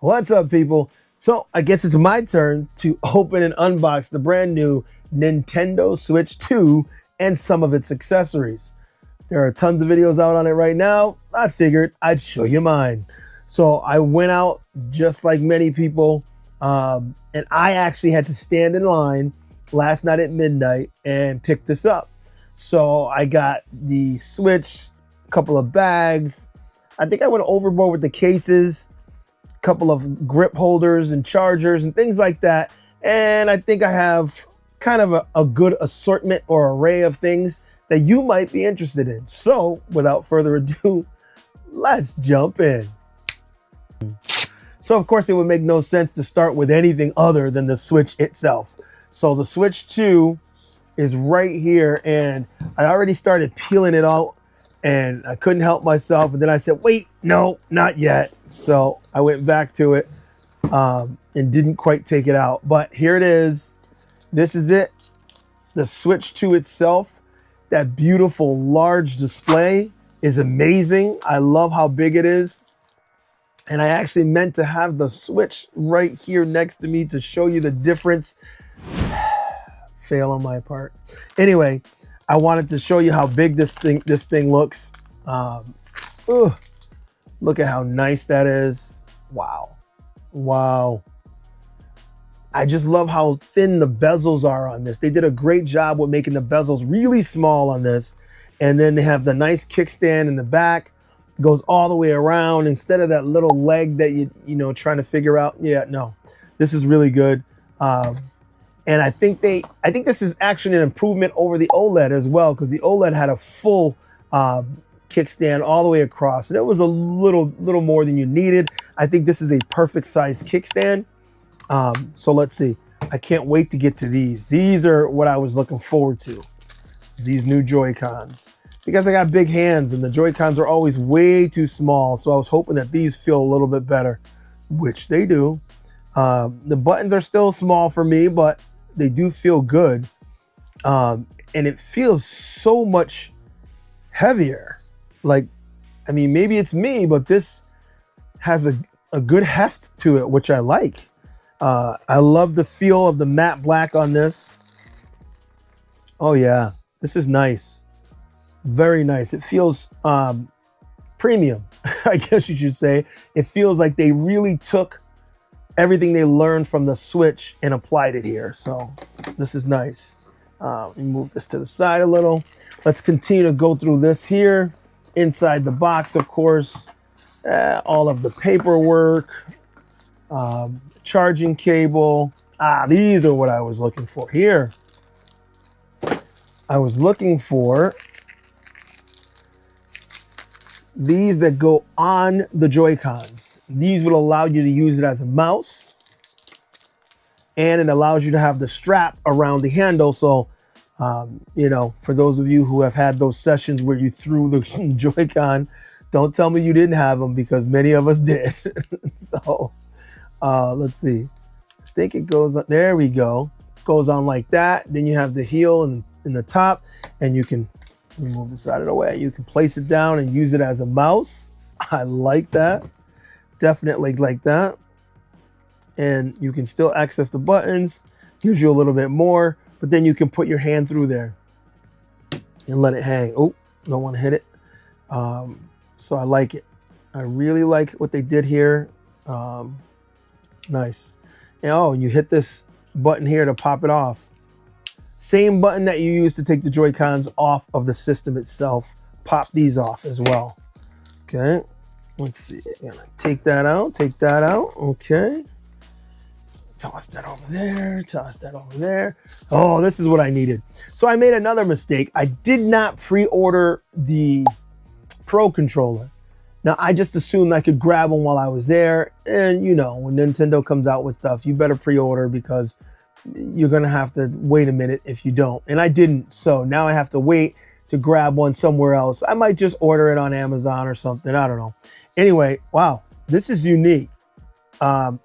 What's up, people? So I guess it's my turn to open and unbox the brand new Nintendo Switch 2 and some of its accessories. There are tons of videos out on it right now. I figured I'd show you mine. So I went out just like many people, and I actually had to stand in line last night at midnight and pick this up. So I got the Switch, a couple of bags. I think I went overboard with the cases, couple of grip holders and chargers and things like that. And I think I have kind of a good assortment or array of things that you might be interested in. So without further ado, let's jump in. So of course it would make no sense to start with anything other than the Switch itself. So the Switch 2 is right here, and I already started peeling it out and I couldn't help myself. And then I said, wait, no, not yet. So I went back to it and didn't quite take it out. But here it is. This is it. The Switch 2 itself, that beautiful large display is amazing. I love how big it is. And I actually meant to have the Switch right here next to me to show you the difference. Fail on my part. Anyway, I wanted to show you how big this thing looks. Look at how nice that is. Wow. Wow. I just love how thin the bezels are on this. They did a great job with making the bezels really small on this. And then they have the nice kickstand in the back. Goes all the way around instead of that little leg that you know trying to figure out. Yeah, no. This is really good. And I think this is actually an improvement over the OLED as well, because the OLED had a full kickstand all the way across, and it was a little more than you needed. I think this is a perfect size kickstand. So let's see. I can't wait to get to these. These are what I was looking forward to. These new Joycons, because I got big hands and the Joycons are always way too small. So I was hoping that these feel a little bit better, which they do. The buttons are still small for me, but they do feel good. And it feels so much heavier. Like, I mean, maybe it's me, but this has a good heft to it, which I like. I love the feel of the matte black on this. Oh yeah, this is nice. Very nice. It feels premium, I guess you should say. It feels like they really took everything they learned from the Switch and applied it here. So this is nice. Move this to the side a little. Let's continue to go through this here. Inside the box, of course, all of the paperwork, charging cable. These are what I was looking for here. I was looking for these that go on the Joycons. These would allow you to use it as a mouse, and it allows you to have the strap around the handle. So, you know, for those of you who have had those sessions where you threw the Joycon, don't tell me you didn't have them, because many of us did. So, let's see. I think it goes on. There we go. Goes on like that. Then you have the heel in the top, and you can move this out of the way. You can place it down and use it as a mouse. I like that. Definitely like that. And you can still access the buttons. Gives you a little bit more, but then you can put your hand through there and let it hang. Oh, don't want to hit it. So I like it. I really like what they did here. Nice. And oh, you hit this button here to pop it off. Same button that you use to take the Joycons off of the system itself. Pop these off as well. Okay, let's see. I'm gonna take that out, okay. Toss that over there, toss that over there. Oh, this is what I needed. So I made another mistake. I did not pre-order the Pro controller. Now, I just assumed I could grab one while I was there. And you know, when Nintendo comes out with stuff, you better pre-order, because you're gonna have to wait a minute if you don't. And I didn't, so now I have to wait to grab one somewhere else. I might just order it on Amazon or something, I don't know. Anyway, wow, this is unique.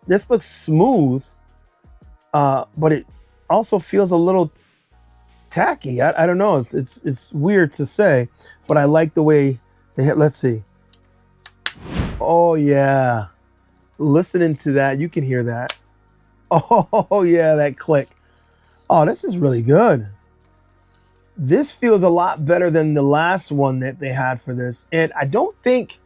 This looks smooth, but it also feels a little tacky. I don't know, it's weird to say, but I like the way they hit. Let's see. Oh yeah, listening to that, you can hear that. Oh yeah, that click. Oh, this is really good. This feels a lot better than the last one that they had for this. And I don't think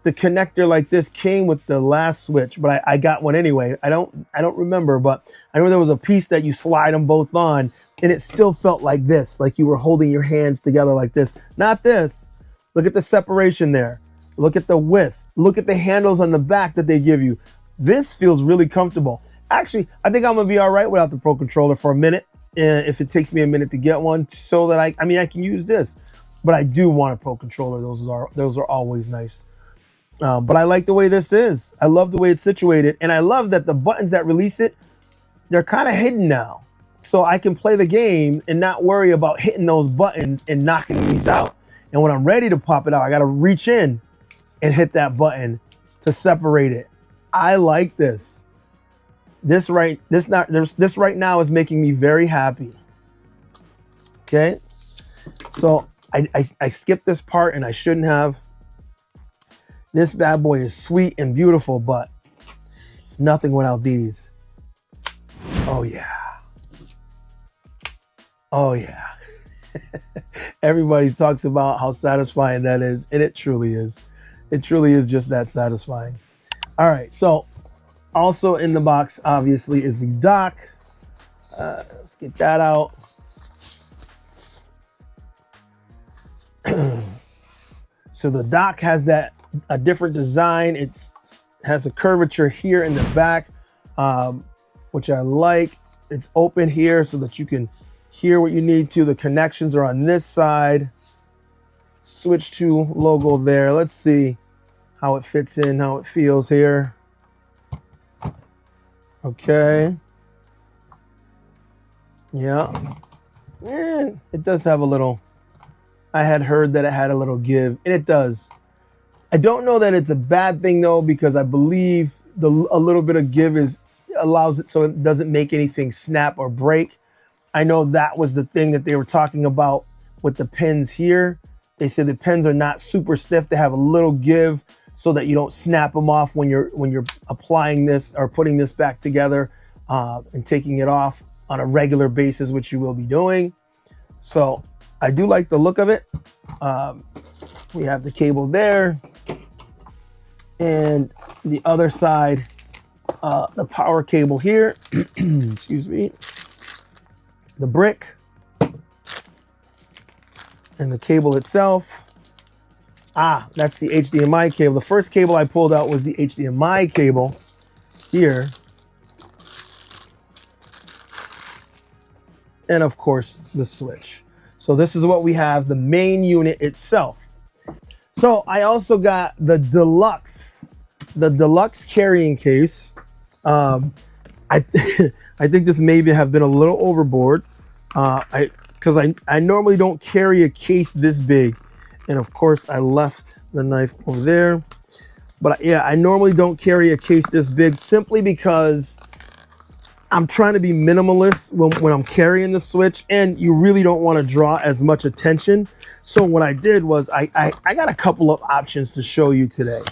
the connector like this came with the last switch, but I got one anyway. I don't remember, but I know there was a piece that you slide them both on, and it still felt like this, like you were holding your hands together like this. Not this. Look at the separation there. Look at the width. Look at the handles on the back that they give you. This feels really comfortable. Actually, I think I'm gonna be all right without the Pro Controller for a minute, if it takes me a minute to get one, so that I can use this. But I do want a Pro Controller. Those are always nice. But I like the way this is. I love the way it's situated, and I love that the buttons that release it, they're kind of hidden now. So I can play the game and not worry about hitting those buttons and knocking these out. And when I'm ready to pop it out, I gotta reach in and hit that button to separate it. I like this. This right now is making me very happy. Okay, so I skipped this part, and I shouldn't have. This bad boy is sweet and beautiful, but it's nothing without these. Oh yeah. Oh yeah. Everybody talks about how satisfying that is, and it truly is. It truly is just that satisfying. All right, so also in the box, obviously, is the dock. Let's get that out. So the dock has a different design. It has a curvature here in the back, which I like. It's open here so that you can hear what you need to. The connections are on this side. Switch to logo there. Let's see how it fits in, how it feels here. Okay. Yeah. It does have a little, I had heard that it had a little give, and it does. I don't know that it's a bad thing though, because I believe a little bit of give allows it so it doesn't make anything snap or break. I know that was the thing that they were talking about with the pins here. They said the pins are not super stiff. They have a little give so that you don't snap them off when you're applying this or putting this back together and taking it off on a regular basis, which you will be doing. So I do like the look of it. We have the cable there, and the other side, the power cable here. Excuse me. The brick and the cable itself. That's the HDMI cable. The first cable I pulled out was the HDMI cable here. And of course, the switch. So this is what we have, the main unit itself. So I also got the deluxe carrying case. I think this maybe have been a little overboard. Because I normally don't carry a case this big. And of course I left the knife over there. But yeah, I normally don't carry a case this big simply because I'm trying to be minimalist when I'm carrying the Switch, and you really don't want to draw as much attention. So what I did was I got a couple of options to show you today.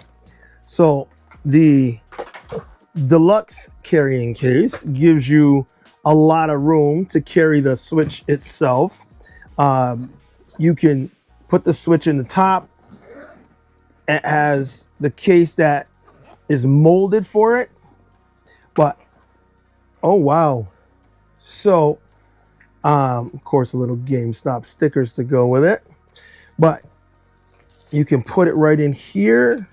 So the deluxe carrying case gives you a lot of room to carry the Switch itself. You can put the Switch in the top. It has the case that is molded for it, but oh wow. So of course a little GameStop stickers to go with it, but you can put it right in here.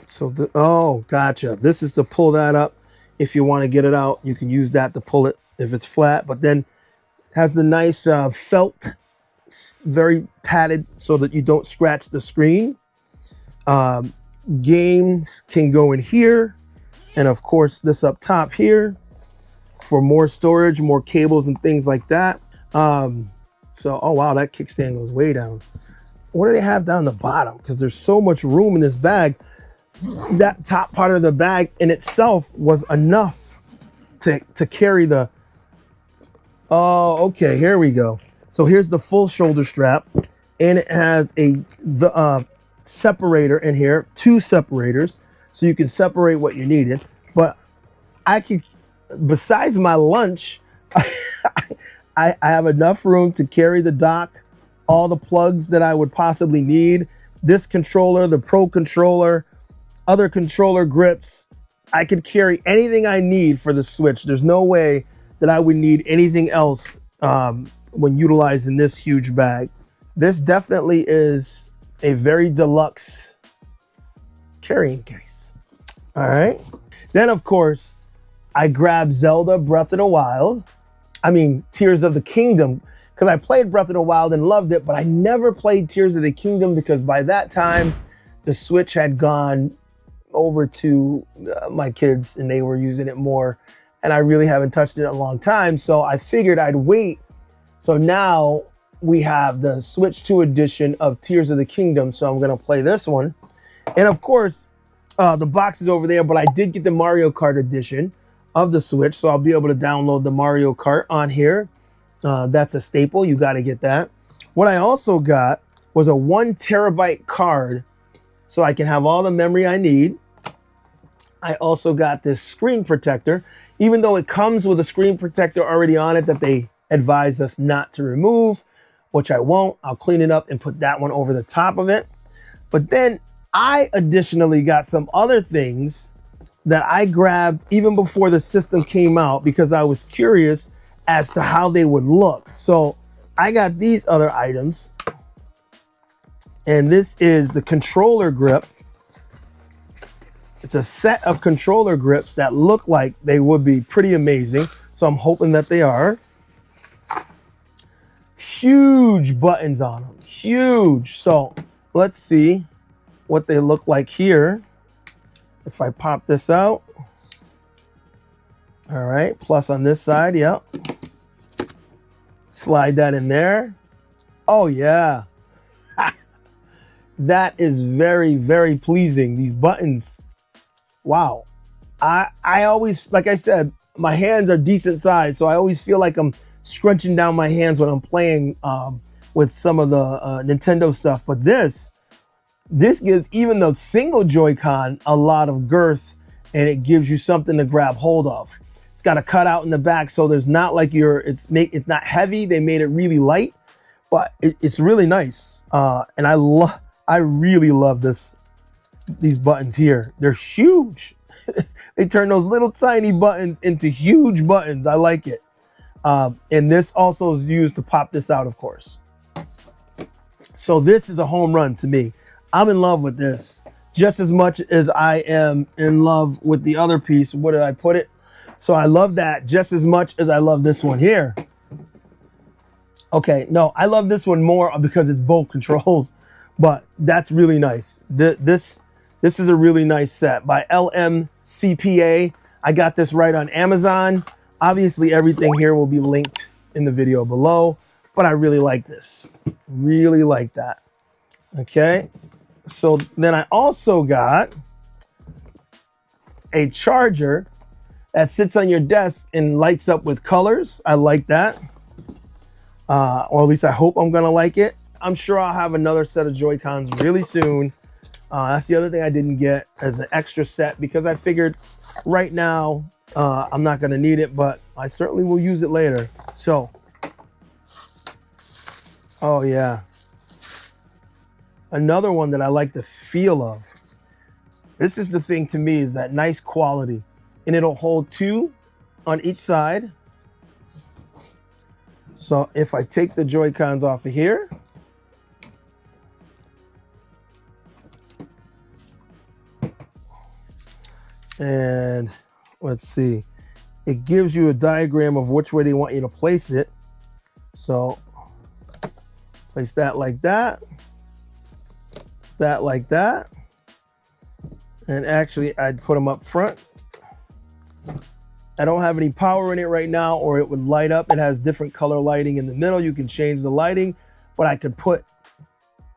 So oh gotcha, this is to pull that up. If you want to get it out, you can use that to pull it if it's flat, but then has the nice felt, very padded so that you don't scratch the screen. Games can go in here, and of course this up top here for more storage, more cables and things like that. So oh wow, that kickstand goes way down. What do they have down the bottom? Because there's so much room in this bag. That top part of the bag in itself was enough to carry the, oh okay, here we go. So here's the full shoulder strap, and it has the separator in here, two separators. so you can separate what you needed. But I can, besides my lunch, I have enough room to carry the dock, all the plugs that I would possibly need, this controller, the Pro controller, other controller grips. I could carry anything I need for the Switch. There's no way that I would need anything else when utilizing this huge bag. This definitely is a very deluxe carrying case. All right. Then, of course, I grabbed Zelda Breath of the Wild. I mean, Tears of the Kingdom, because I played Breath of the Wild and loved it, but I never played Tears of the Kingdom because by that time, the Switch had gone over to my kids and they were using it more. And I really haven't touched it in a long time. So I figured I'd wait. So now we have the Switch 2 edition of Tears of the Kingdom. So I'm going to play this one. And of course, the box is over there, but I did get the Mario Kart edition of the Switch. So I'll be able to download the Mario Kart on here. That's a staple. You got to get that. What I also got was a 1 terabyte card so I can have all the memory I need. I also got this screen protector, even though it comes with a screen protector already on it that they advise us not to remove, which I won't. I'll clean it up and put that one over the top of it. But then I additionally got some other things that I grabbed even before the system came out because I was curious as to how they would look. So I got these other items, and this is the controller grip. It's a set of controller grips that look like they would be pretty amazing. So I'm hoping that they are. Huge buttons on them, huge. So let's see what they look like here. If I pop this out. All right, plus on this side, yep. Slide that in there. Oh yeah. That is very, very pleasing. These buttons. Wow. I always, like I said, my hands are decent size, so I always feel like I'm scrunching down my hands when I'm playing with some of the Nintendo stuff. But this gives even the single Joy-Con a lot of girth, and it gives you something to grab hold of. It's got a cutout in the back, so there's not like it's not heavy. They made it really light, but it's really nice. And I really love these buttons here. They're huge. They turn those little tiny buttons into huge buttons. I like it. And this also is used to pop this out, of course. So this is a home run to me. I'm in love with this just as much as I am in love with the other piece. Where did I put it? So I love that just as much as I love this one here. Okay, no, I love this one more because it's both controls, but that's really nice. This is a really nice set by LMCPA. I got this right on Amazon. Obviously, everything here will be linked in the video below, but I really like this. Really like that. Okay, so then I also got a charger that sits on your desk and lights up with colors. I like that. Or at least I hope I'm gonna like it. I'm sure I'll have another set of Joy-Cons really soon. That's the other thing I didn't get as an extra set because I figured right now I'm not gonna need it, but I certainly will use it later. So, oh yeah. Another one that I like the feel of. This is the thing to me, is that nice quality. And it'll hold 2 on each side. So if I take the Joy-Cons off of here, and let's see, it gives you a diagram of which way they want you to place it. So place that like that, that like that, and actually I'd put them up front. I don't have any power in it right now, or it would light up. It has different color lighting in the middle. You can change the lighting, but I could put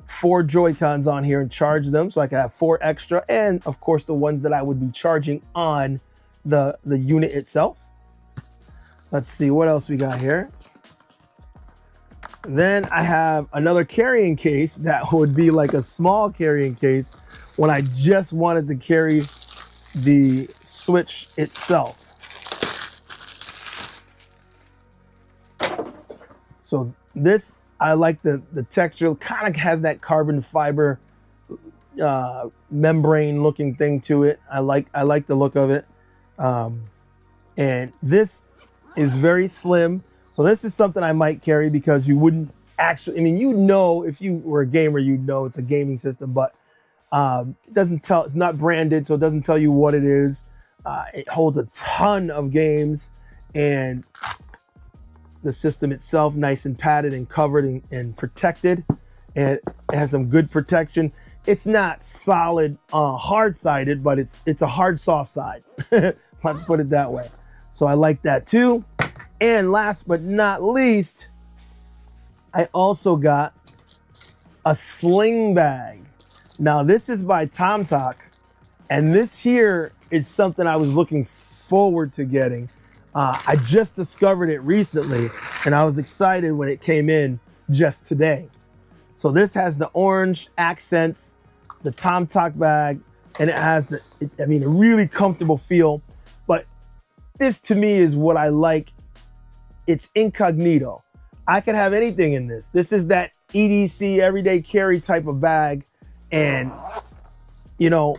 4 Joy-Cons on here and charge them, so I could have 4 extra, and of course the ones that I would be charging on the unit itself. Let's see what else we got here. Then I have another carrying case that would be like a small carrying case when I just wanted to carry the Switch itself. So this, I like the texture, kind of has that carbon fiber membrane looking thing to it. I like the look of it. And this is very slim. So this is something I might carry because you wouldn't actually, I mean, you know, if you were a gamer, you'd know it's a gaming system, but it doesn't tell, it's not branded, so it doesn't tell you what it is. It holds a ton of games, and the system itself, nice and padded and covered and protected, and it has some good protection. It's not solid, hard-sided, but it's a hard, soft side. Let's put it that way. So I like that too. And last but not least, I also got a Sling Bag. Now this is by TomTok, and this here is something I was looking forward to getting. I just discovered it recently, and I was excited when it came in just today. So this has the orange accents, the TomTok bag, and it has a really comfortable feel. But this to me is what I like. It's incognito. I could have anything in this. This is that EDC, everyday carry type of bag. And, you know,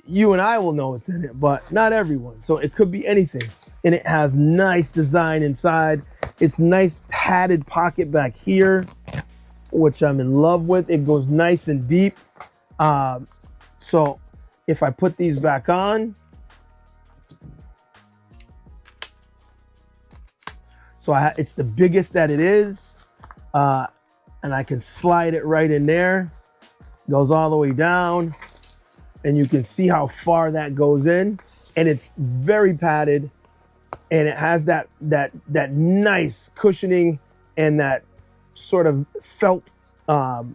you and I will know it's in it, but not everyone. So it could be anything. And it has nice design inside. It's nice padded pocket back here, which I'm in love with. It goes nice and deep. So if I put these back on, so it's the biggest that it is, and I can slide it right in there. Goes all the way down, and you can see how far that goes in, and it's very padded, and it has that nice cushioning and that sort of felt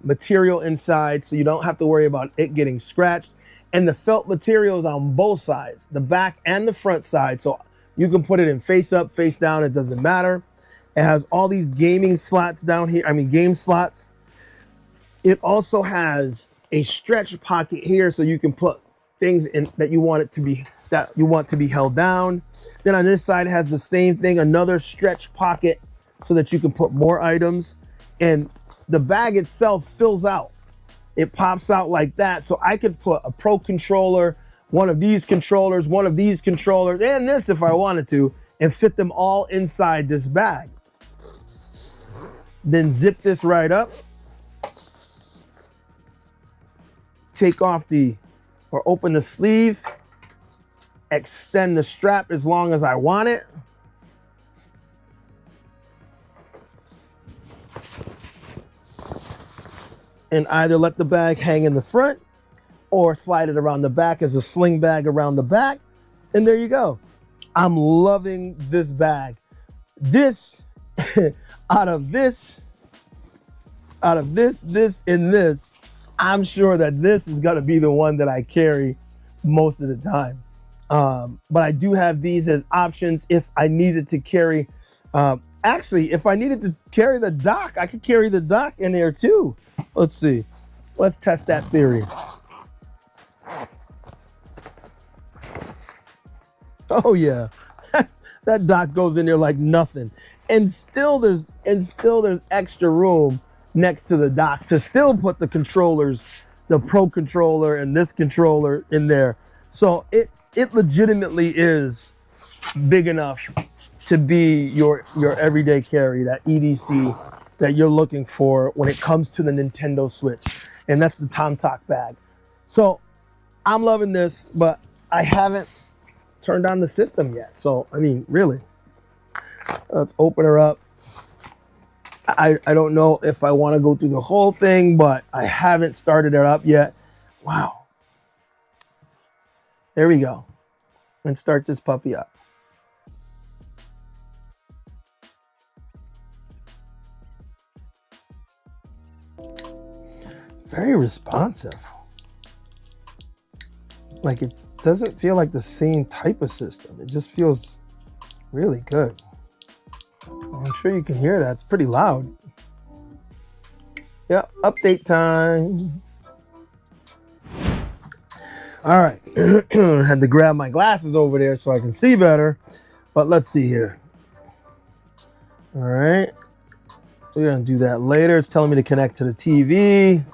material inside, so you don't have to worry about it getting scratched. And the felt material is on both sides, the back and the front side, so you can put it in face up, face down, it doesn't matter. It has all these gaming slots down here, game slots. It also has a stretch pocket here, so you can put things in that you want to be held down. Then on this side it has the same thing, another stretch pocket so that you can put more items. And the bag itself fills out. It pops out like that, so I could put a Pro controller, one of these controllers, one of these controllers, and this if I wanted to, and fit them all inside this bag. Then zip this right up. Take off or open the sleeve, extend the strap as long as I want it. And either let the bag hang in the front or slide it around the back as a sling bag around the back. And there you go. I'm loving this bag. This, out of this, and this, I'm sure that this is gonna be the one that I carry most of the time. But I do have these as options if I needed to carry, actually, if I needed to carry the dock, I could carry the dock in there too. Let's see. Let's test that theory. Oh yeah, that dock goes in there like nothing. And still there's extra room next to the dock to still put the controllers, the Pro controller and this controller in there. So it legitimately is big enough to be your everyday carry, that EDC that you're looking for when it comes to the Nintendo Switch. And that's the TomTok bag. So I'm loving this, but I haven't turned on the system yet. So, I mean, really, let's open her up. I don't know if I want to go through the whole thing, but I haven't started it up yet. Wow. There we go. Let's start this puppy up. Very responsive. Like, it doesn't feel like the same type of system. It just feels really good. I'm sure you can hear that. It's pretty loud. Yeah, update time. All right, had to grab my glasses over there so I can see better, but let's see here. All right, we're gonna do that later. It's telling me to connect to the TV.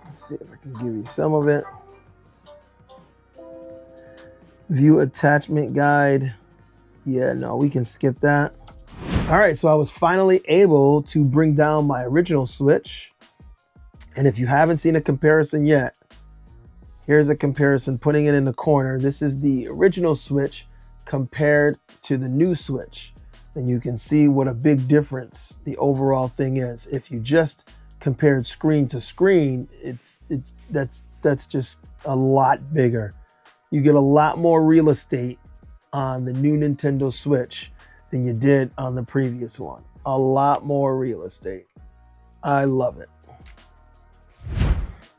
Let's see if I can give you some of it. View attachment guide. Yeah, no, we can skip that. All right, so I was finally able to bring down my original Switch. And if you haven't seen a comparison yet, here's a comparison, putting it in the corner. This is the original Switch compared to the new Switch. And you can see what a big difference the overall thing is. If you just compared screen to screen, that's just a lot bigger. You get a lot more real estate on the new Nintendo Switch than you did on the previous one. A lot more real estate. I love it.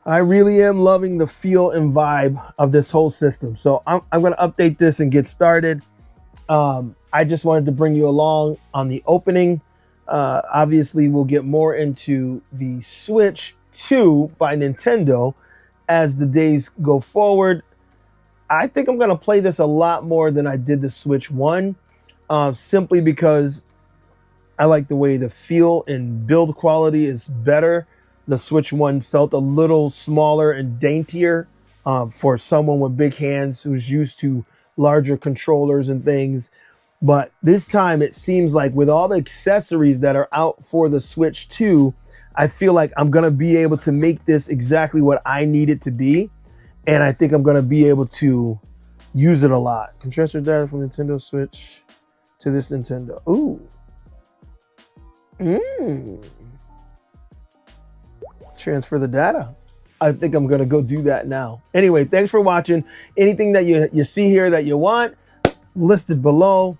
I really am loving the feel and vibe of this whole system. So I'm going to update this and get started. I just wanted to bring you along on the opening. Obviously, we'll get more into the Switch 2 by Nintendo as the days go forward. I think I'm going to play this a lot more than I did the Switch 1, simply because I like the way the feel and build quality is better. The Switch 1 felt a little smaller and daintier for someone with big hands who's used to larger controllers and things. But this time it seems like with all the accessories that are out for the Switch 2, I feel like I'm going to be able to make this exactly what I need it to be. And I think I'm going to be able to use it a lot. Can transfer data from Nintendo Switch to this Nintendo. Ooh. Transfer the data. I think I'm going to go do that now. Anyway, thanks for watching. Anything that you see here that you want, listed below.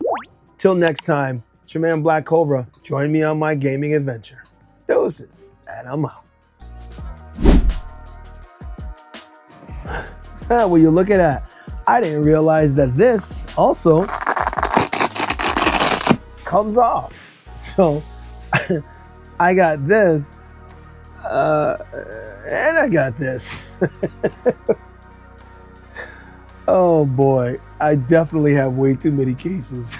Till next time, it's your man ThaBlackCobra. Join me on my gaming adventure. Doses, and I'm out. Will you look at that? I didn't realize that this also comes off. So I got this and I got this. Oh boy, I definitely have way too many cases.